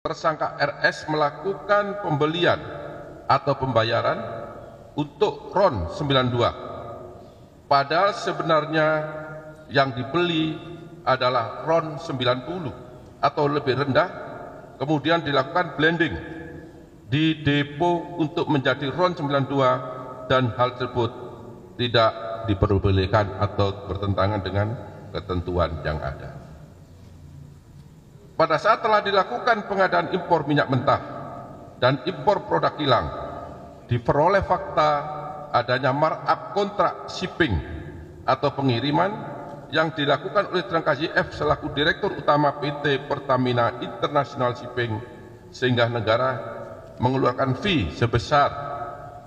tersangka RS melakukan pembelian atau pembayaran untuk RON 92. Padahal sebenarnya yang dibeli adalah RON 90 atau lebih rendah, kemudian dilakukan blending di depo untuk menjadi RON 92 dan hal tersebut tidak diperbolehkan atau bertentangan dengan ketentuan yang ada. Pada saat telah dilakukan pengadaan impor minyak mentah dan impor produk kilang, diperoleh fakta adanya markup kontrak shipping atau pengiriman yang dilakukan oleh tersangka YF selaku Direktur Utama PT Pertamina International Shipping, sehingga negara mengeluarkan fee sebesar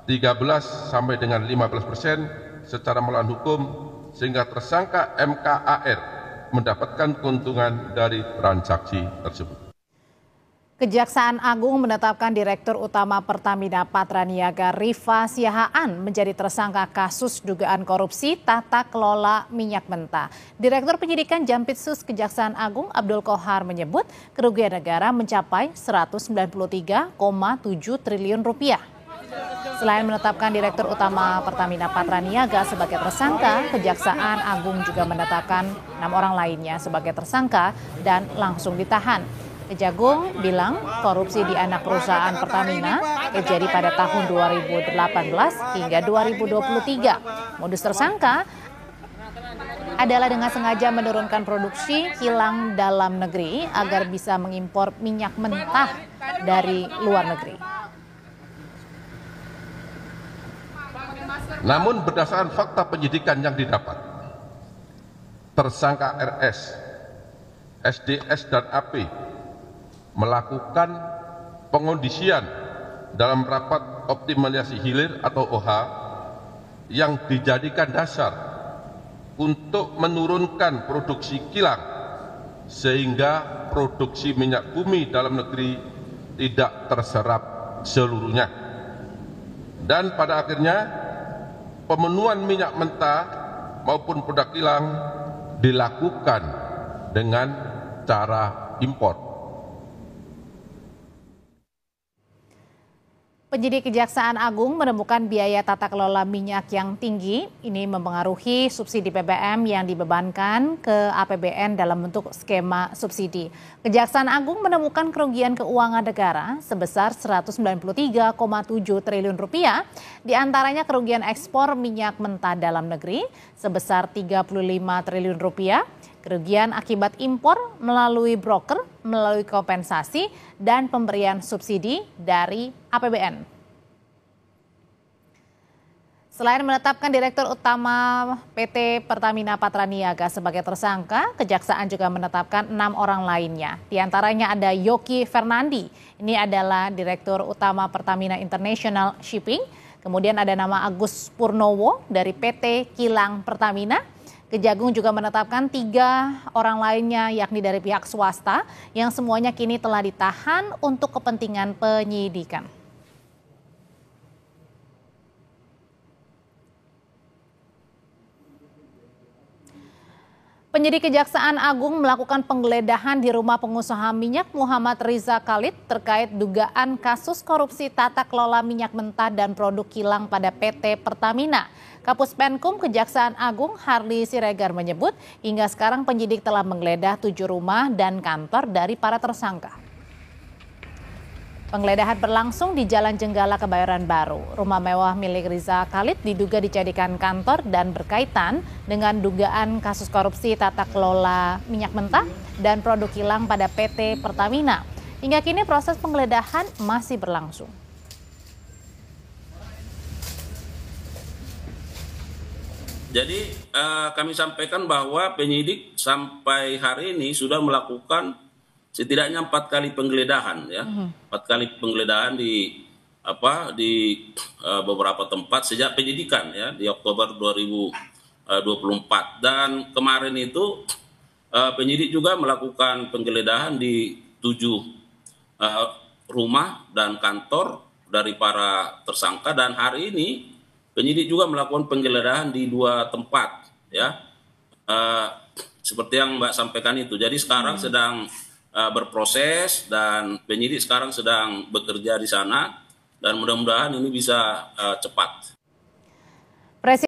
13 sampai dengan 15% secara melawan hukum, sehingga tersangka MKAR mendapatkan keuntungan dari transaksi tersebut. Kejaksaan Agung menetapkan Direktur Utama Pertamina Patraniaga Rifa Siahaan menjadi tersangka kasus dugaan korupsi tata kelola minyak mentah. Direktur Penyidikan Jampitsus Kejaksaan Agung Abdul Kohar menyebut kerugian negara mencapai 193,7 triliun rupiah. Selain menetapkan Direktur Utama Pertamina Patraniaga sebagai tersangka, Kejaksaan Agung juga menetapkan 6 orang lainnya sebagai tersangka dan langsung ditahan. Kejagung bilang korupsi di anak perusahaan Pertamina terjadi pada tahun 2018 hingga 2023. Modus tersangka adalah dengan sengaja menurunkan produksi kilang dalam negeri agar bisa mengimpor minyak mentah dari luar negeri. Namun berdasarkan fakta penyidikan yang didapat, tersangka RS, SDS dan AP melakukan pengondisian dalam rapat optimalisasi hilir atau OH yang dijadikan dasar untuk menurunkan produksi kilang sehingga produksi minyak bumi dalam negeri tidak terserap seluruhnya. Dan pada akhirnya pemenuhan minyak mentah maupun produk kilang dilakukan dengan cara impor. Penyidik Kejaksaan Agung menemukan biaya tata kelola minyak yang tinggi. Ini mempengaruhi subsidi BBM yang dibebankan ke APBN dalam bentuk skema subsidi. Kejaksaan Agung menemukan kerugian keuangan negara sebesar 193,7 triliun rupiah, diantaranya kerugian ekspor minyak mentah dalam negeri sebesar 35 triliun rupiah, kerugian akibat impor melalui broker, melalui kompensasi, dan pemberian subsidi dari APBN. Selain menetapkan Direktur Utama PT Pertamina Patraniaga sebagai tersangka, Kejaksaan juga menetapkan 6 orang lainnya. Di antaranya ada Yoki Fernandi, ini adalah Direktur Utama Pertamina International Shipping. Kemudian ada nama Agus Purnowo dari PT Kilang Pertamina. Kejagung juga menetapkan 3 orang lainnya yakni dari pihak swasta yang semuanya kini telah ditahan untuk kepentingan penyidikan. Penyidik Kejaksaan Agung melakukan penggeledahan di rumah pengusaha minyak Muhammad Riza Khalid terkait dugaan kasus korupsi tata kelola minyak mentah dan produk kilang pada PT Pertamina. Kapus Penkum Kejaksaan Agung Harli Siregar menyebut hingga sekarang penyidik telah menggeledah 7 rumah dan kantor dari para tersangka. Penggeledahan berlangsung di Jalan Jenggala Kebayoran Baru. Rumah mewah milik Riza Khalid diduga dijadikan kantor dan berkaitan dengan dugaan kasus korupsi tata kelola minyak mentah dan produk kilang pada PT Pertamina. Hingga kini proses penggeledahan masih berlangsung. Jadi kami sampaikan bahwa penyidik sampai hari ini sudah melakukan setidaknya 4 kali penggeledahan, ya, 4 kali penggeledahan di beberapa tempat sejak penyidikan, ya, di Oktober 2024. Dan kemarin itu penyidik juga melakukan penggeledahan di 7 rumah dan kantor dari para tersangka, dan hari ini penyidik juga melakukan penggeledahan di 2 tempat, ya, seperti yang Mbak sampaikan itu. Jadi sekarang sedang berproses dan penyidik sekarang sedang bekerja di sana dan mudah-mudahan ini bisa cepat.